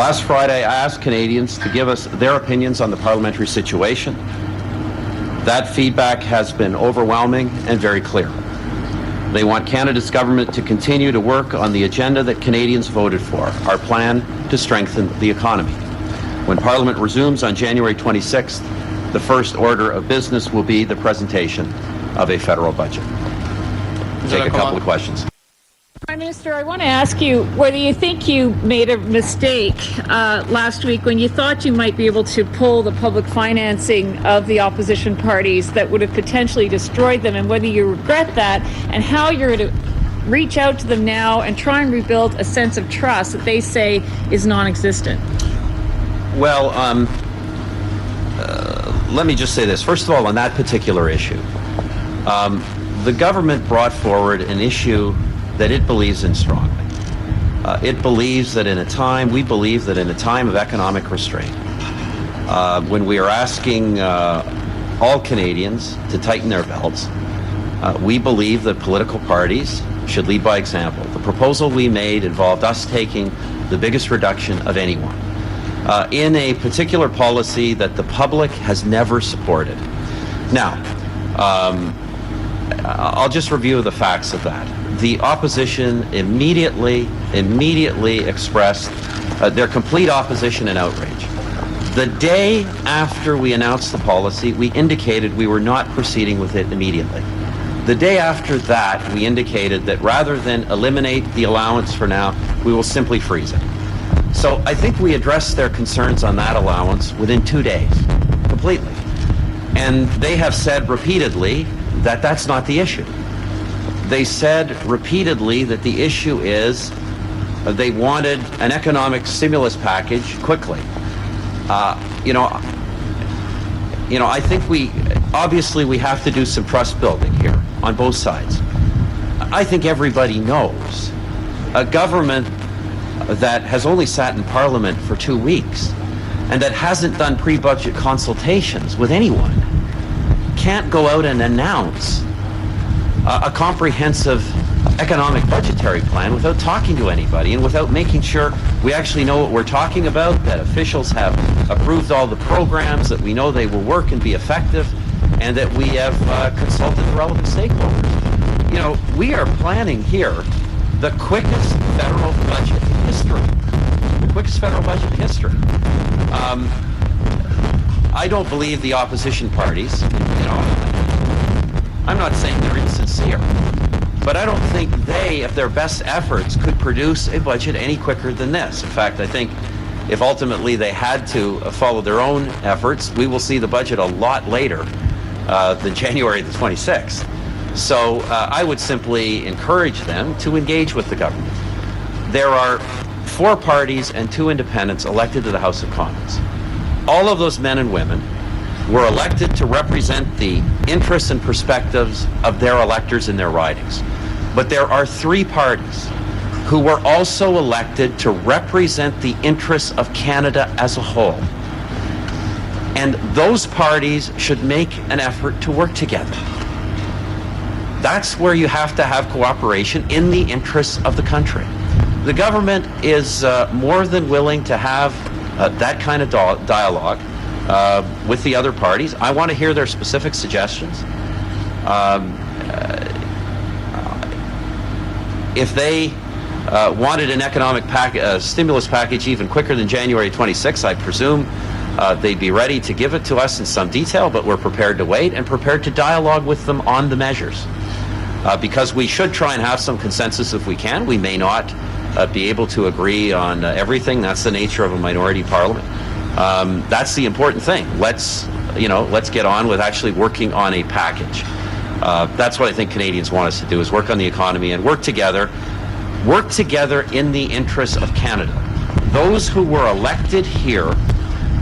Last Friday, I asked Canadians to give us their opinions on the parliamentary situation. That feedback has been overwhelming and very clear. They want Canada's government to continue to work on the agenda that Canadians voted for, our plan to strengthen the economy. When Parliament resumes on January 26th, the first order of business will be the presentation of a federal budget. Take a couple of questions. Prime Minister, I want to ask you whether you think you made a mistake last week when you thought you might be able to pull the public financing of the opposition parties that would have potentially destroyed them, and whether you regret that, and how you're going to reach out to them now and try and rebuild a sense of trust that they say is non-existent. Well, let me just say this. First of all, on that particular issue, the government brought forward an issue that it believes in strongly. It believes that we believe that in a time of economic restraint, when we are asking all Canadians to tighten their belts, we believe that political parties should lead by example. The proposal we made involved us taking the biggest reduction of anyone in a particular policy that the public has never supported. Now, I'll just review the facts of that. The opposition immediately expressed their complete opposition and outrage. The day after we announced the policy, we indicated we were not proceeding with it immediately. The day after that, we indicated that rather than eliminate the allowance for now, we will simply freeze it. So I think we addressed their concerns on that allowance within 2 days, completely. And they have said repeatedly that that's not the issue. They said repeatedly that the issue is they wanted an economic stimulus package quickly. I think obviously we have to do some trust building here on both sides. I think everybody knows a government that has only sat in Parliament for 2 weeks and that hasn't done pre-budget consultations with anyone can't go out and announce a comprehensive economic budgetary plan without talking to anybody and without making sure we actually know what we're talking about, that officials have approved all the programs, that we know they will work and be effective, and that we have consulted the relevant stakeholders. We are planning here the quickest federal budget in history. The quickest federal budget in history. I don't believe the opposition parties, I'm not saying they're insincere, but I don't think they, at their best efforts, could produce a budget any quicker than this. In fact, I think if ultimately they had to follow their own efforts, we will see the budget a lot later than January the 26th. So I would simply encourage them to engage with the government. There are 4 parties and 2 independents elected to the House of Commons. All of those men and women were elected to represent the interests and perspectives of their electors in their ridings. But there are 3 parties who were also elected to represent the interests of Canada as a whole. And those parties should make an effort to work together. That's where you have to have cooperation in the interests of the country. The government is more than willing to have that kind of dialogue with the other parties. I want to hear their specific suggestions. If they wanted an economic stimulus package even quicker than January 26th, I presume they'd be ready to give it to us in some detail, but we're prepared to wait and prepared to dialogue with them on the measures. Because we should try and have some consensus if we can. We may not be able to agree on everything. That's the nature of a minority parliament. That's the important thing. Let's get on with actually working on a package. That's what I think Canadians want us to do, is work on the economy and work together in the interests of Canada. Those who were elected here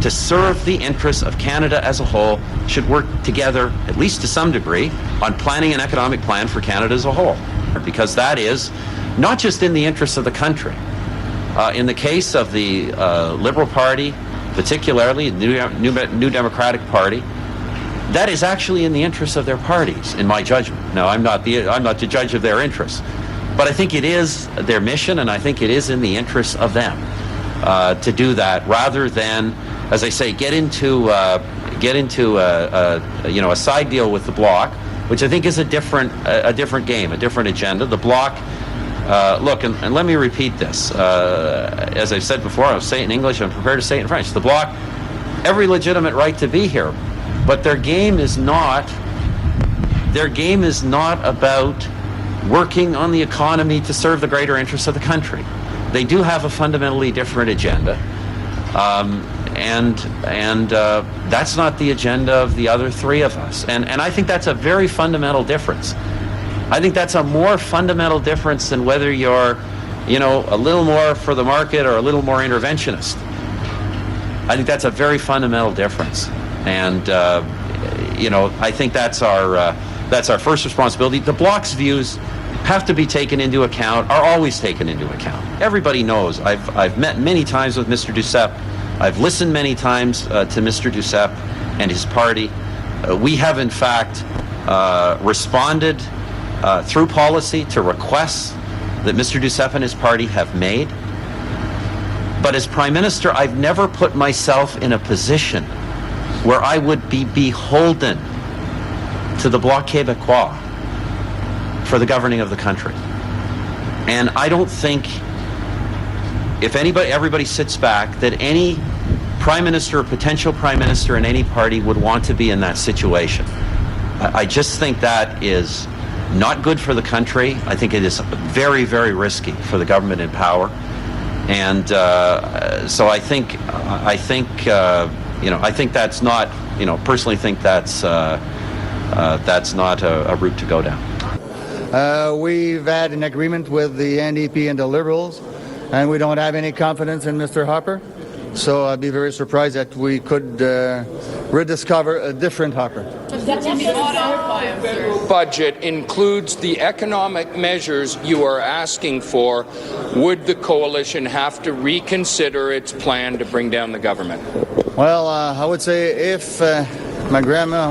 to serve the interests of Canada as a whole should work together, at least to some degree, on planning an economic plan for Canada as a whole, because that is not just in the interests of the country. In the case of the Liberal Party, particularly the New Democratic Party, that is actually in the interests of their parties, in my judgment. Now, I'm not the judge of their interests, but I think it is their mission, and I think it is in the interests of them. to do that, rather than, as I say, get into a side deal with the Bloc, which I think is a different game, a different agenda. The Bloc, look, and let me repeat this. As I've said before, I'll say it in English, I'm prepared to say it in French. The Bloc, every legitimate right to be here, but their game is not about working on the economy to serve the greater interests of the country. They do have a fundamentally different agenda, and that's not the agenda of the other three of us. And I think that's a very fundamental difference. I think that's a more fundamental difference than whether you're, a little more for the market or a little more interventionist. I think that's a very fundamental difference, and I think that's our first responsibility. The Bloc's views have to be taken into account, are always taken into account. Everybody knows. I've met many times with Mr. Duceppe. I've listened many times to Mr. Duceppe and his party. We have, in fact, responded through policy to requests that Mr. Duceppe and his party have made. But as Prime Minister, I've never put myself in a position where I would be beholden to the Bloc Québécois for the governing of the country. And I don't think, if everybody sits back, that any Prime Minister or potential Prime Minister in any party would want to be in that situation. I just think that is not good for the country. I think it is very, very risky for the government in power. And so I think that's not, personally think that's not a route to go down. We've had an agreement with the NDP and the Liberals, and we don't have any confidence in Mr. Harper. So I'd be very surprised that we could rediscover a different Harper. Budget includes the economic measures you are asking for. Would the coalition have to reconsider its plan to bring down the government? Well, I would say if my grandma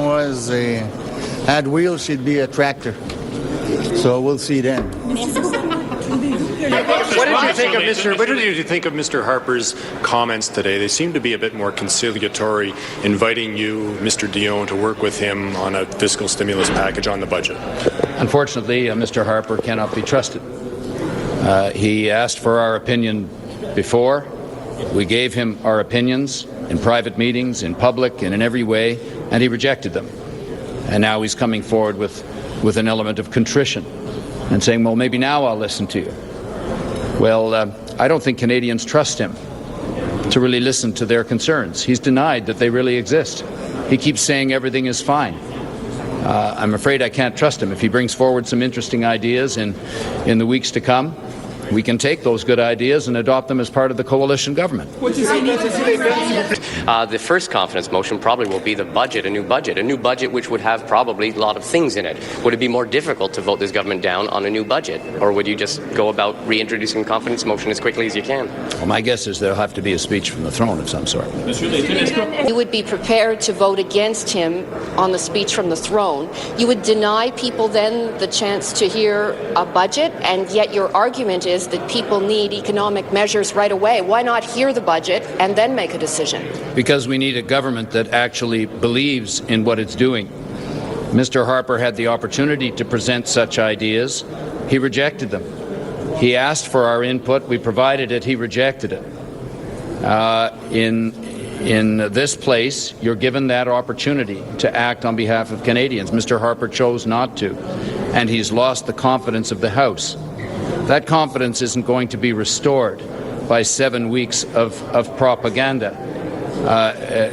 had wheels, she'd be a tractor. So we'll see then. What did you think of Mr. Harper's comments today? They seem to be a bit more conciliatory, inviting you, Mr. Dion, to work with him on a fiscal stimulus package on the budget. Unfortunately, Mr. Harper cannot be trusted. He asked for our opinion before. We gave him our opinions in private meetings, in public, and in every way, and he rejected them. And now he's coming forward with an element of contrition and saying, well, maybe now I'll listen to you. Well, I don't think Canadians trust him to really listen to their concerns. He's denied that they really exist. He keeps saying everything is fine. I'm afraid I can't trust him. If he brings forward some interesting ideas in the weeks to come, we can take those good ideas and adopt them as part of the coalition government. The first confidence motion probably will be the budget, a new budget which would have probably a lot of things in it. Would it be more difficult to vote this government down on a new budget, or would you just go about reintroducing the confidence motion as quickly as you can? Well, my guess is there'll have to be a speech from the throne of some sort. You would be prepared to vote against him on the speech from the throne. You would deny people then the chance to hear a budget, and yet your argument is that people need economic measures right away. Why not hear the budget and then make a decision? Because we need a government that actually believes in what it's doing. Mr. Harper had the opportunity to present such ideas. He rejected them. He asked for our input. We provided it. He rejected it. In this place, you're given that opportunity to act on behalf of Canadians. Mr. Harper chose not to, and he's lost the confidence of the House. That confidence isn't going to be restored by 7 weeks of propaganda.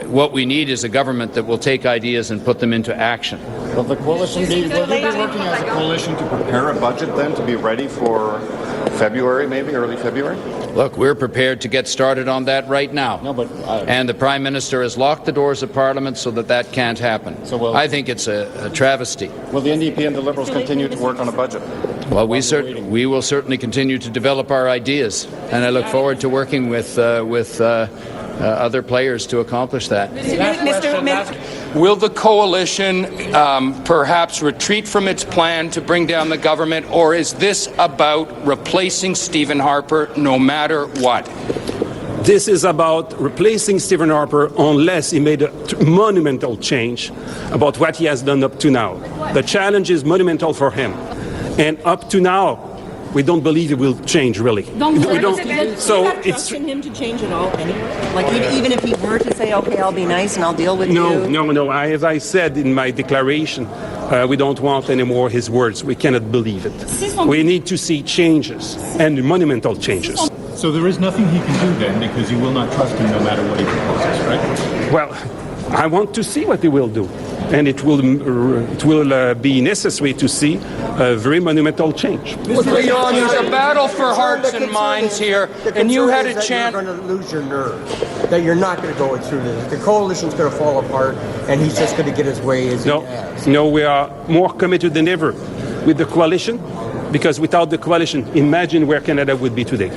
What we need is a government that will take ideas and put them into action. Will the coalition will you be working as a coalition to prepare a budget then to be ready for February, maybe early February? Look, we're prepared to get started on that right now. No, but and the Prime Minister has locked the doors of Parliament so that can't happen. So I think it's a travesty. Will the NDP and the Liberals continue to work on a budget? Well, we will certainly continue to develop our ideas, and I look forward to working with other players to accomplish that. Will the coalition perhaps retreat from its plan to bring down the government, or is this about replacing Stephen Harper no matter what? This is about replacing Stephen Harper unless he made a monumental change about what he has done up to now. The challenge is monumental for him. And up to now, we don't believe it will change, really. So it's trust in him to change it all anyway? Like even if he were to say, okay, I'll be nice and I'll deal with you? No. As I said in my declaration, we don't want any more his words. We cannot believe it. We need to see changes, and monumental changes. So there is nothing he can do then, because you will not trust him no matter what he proposes, right? Well, I want to see what he will do. And it will be necessary to see a very monumental change. There's a battle for hearts and minds here, and you had a chance. You're going to lose your nerve, that you're not going to go through this. The coalition's going to fall apart, and he's just going to get his way as he has. No, we are more committed than ever with the coalition, because without the coalition, imagine where Canada would be today.